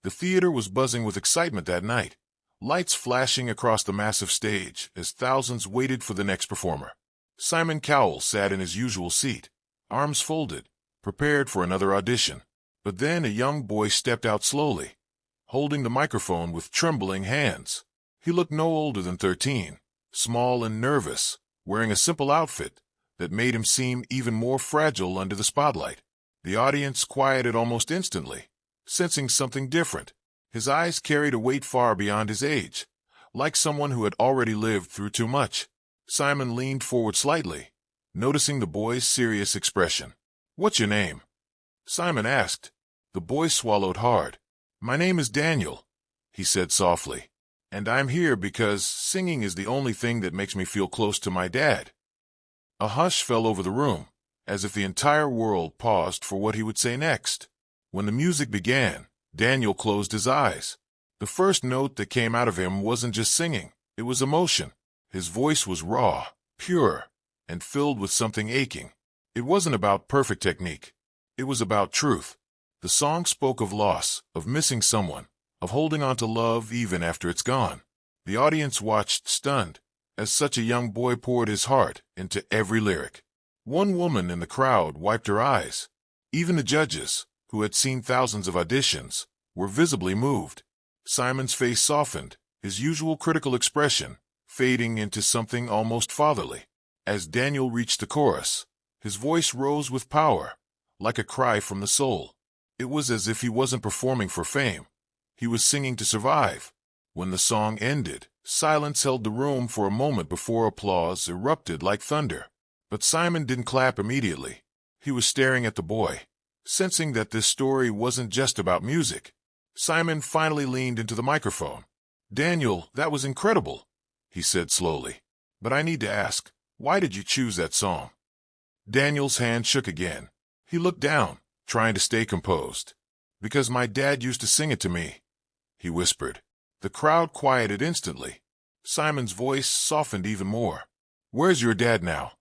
The theater was buzzing with excitement that night, lights flashing across the massive stage as thousands waited for the next performer. Simon Cowell sat in his usual seat, arms folded, prepared for another audition. But then a young boy stepped out slowly, holding the microphone with trembling hands. He looked no older than 13, small and nervous, wearing a simple outfit that made him seem even more fragile under the spotlight. The audience quieted almost instantly, sensing something different. His eyes carried a weight far beyond his age, like someone who had already lived through too much. Simon leaned forward slightly, noticing the boy's serious expression. "What's your name?" Simon asked. The boy swallowed hard. "My name is Daniel," he said softly, "and I'm here because singing is the only thing that makes me feel close to my dad." A hush fell over the room, as if the entire world paused for what he would say next. When the music began, Daniel closed his eyes. The first note that came out of him wasn't just singing, it was emotion. His voice was raw, pure, and filled with something aching. It wasn't about perfect technique. It was about truth. The song spoke of loss, of missing someone, of holding on to love even after it's gone. The audience watched stunned, as such a young boy poured his heart into every lyric. One woman in the crowd wiped her eyes. Even the judges, who had seen thousands of auditions, were visibly moved. Simon's face softened, his usual critical expression fading into something almost fatherly. As Daniel reached the chorus, his voice rose with power, like a cry from the soul. It was as if he wasn't performing for fame. He was singing to survive. When the song ended, silence held the room for a moment before applause erupted like thunder. But Simon didn't clap immediately. He was staring at the boy, sensing that this story wasn't just about music. Simon finally leaned into the microphone. "Daniel, that was incredible," he said slowly. "But I need to ask, why did you choose that song?" Daniel's hand shook again. He looked down, trying to stay composed. "Because my dad used to sing it to me," he whispered. The crowd quieted instantly. Simon's voice softened even more. "Where's your dad now?"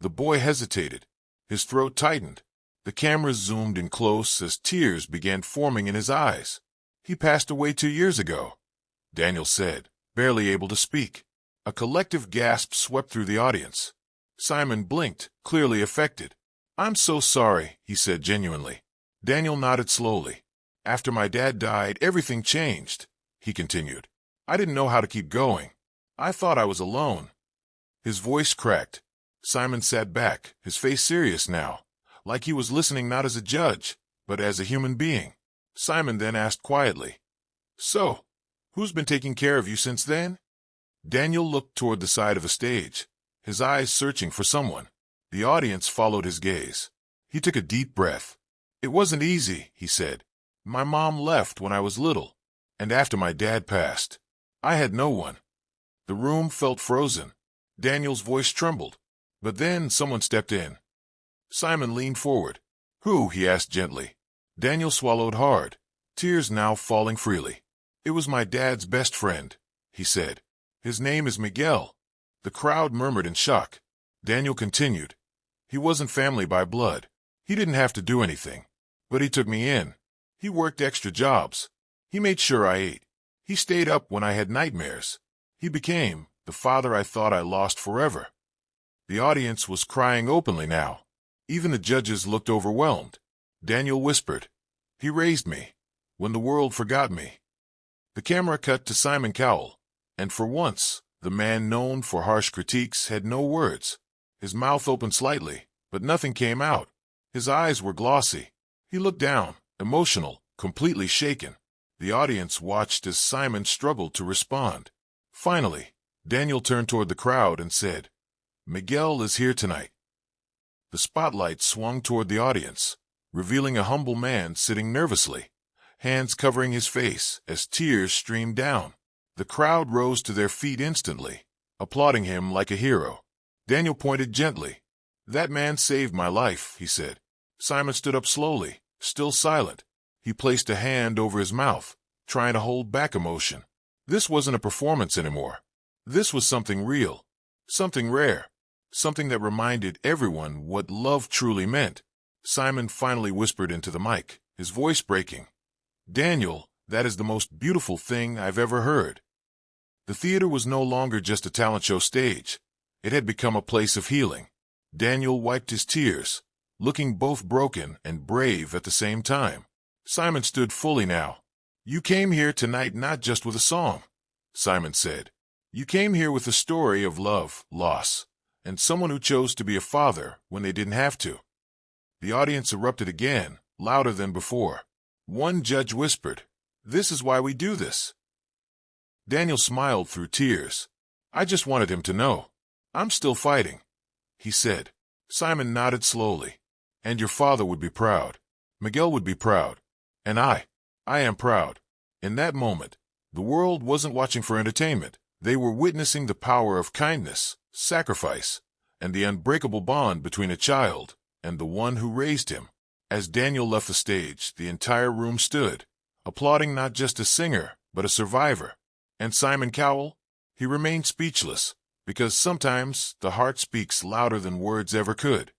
The boy hesitated. His throat tightened. The cameras zoomed in close as tears began forming in his eyes. "He passed away 2 years ago," Daniel said, barely able to speak. A collective gasp swept through the audience. Simon blinked, clearly affected. "I'm so sorry," he said genuinely. Daniel nodded slowly. "After my dad died, everything changed," he continued. "I didn't know how to keep going. I thought I was alone." His voice cracked. Simon sat back, his face serious now, like he was listening not as a judge, but as a human being. Simon then asked quietly, "So, who's been taking care of you since then?" Daniel looked toward the side of the stage, his eyes searching for someone. The audience followed his gaze. He took a deep breath. "It wasn't easy," he said. "My mom left when I was little, and after my dad passed, I had no one." The room felt frozen. Daniel's voice trembled. But then someone stepped in. Simon leaned forward. "Who?" he asked gently. Daniel swallowed hard, tears now falling freely. "It was my dad's best friend," he said. "His name is Miguel." The crowd murmured in shock. Daniel continued. "He wasn't family by blood. He didn't have to do anything. But he took me in. He worked extra jobs. He made sure I ate. He stayed up when I had nightmares. He became the father I thought I lost forever." The audience was crying openly now. Even the judges looked overwhelmed. Daniel whispered, "He raised me when the world forgot me." The camera cut to Simon Cowell, and for once, the man known for harsh critiques had no words. His mouth opened slightly, but nothing came out. His eyes were glossy. He looked down, emotional, completely shaken. The audience watched as Simon struggled to respond. Finally, Daniel turned toward the crowd and said, "Miguel is here tonight." The spotlight swung toward the audience, revealing a humble man sitting nervously, hands covering his face as tears streamed down. The crowd rose to their feet instantly, applauding him like a hero. Daniel pointed gently. "That man saved my life," he said. Simon stood up slowly, still silent. He placed a hand over his mouth, trying to hold back emotion. This wasn't a performance anymore. This was something real, something rare, something that reminded everyone what love truly meant. Simon finally whispered into the mic, his voice breaking. "Daniel, That is the most beautiful thing I've ever heard." The theater was no longer just a talent show stage. It had become a place of healing. Daniel wiped his tears, looking both broken and brave at the same time. Simon stood fully now. "You came here tonight not just with a song," Simon said. "You came here with a story of love, loss, and someone who chose to be a father when they didn't have to." The audience erupted again, louder than before. One judge whispered, "This is why we do this." Daniel smiled through tears. "I just wanted him to know. I'm still fighting," he said. Simon nodded slowly. "And your father would be proud. Miguel would be proud. And I am proud." In that moment, the world wasn't watching for entertainment. They were witnessing the power of kindness, sacrifice, and the unbreakable bond between a child and the one who raised him. As Daniel left the stage, the entire room stood, applauding not just a singer, but a survivor. And Simon Cowell? He remained speechless, because sometimes the heart speaks louder than words ever could.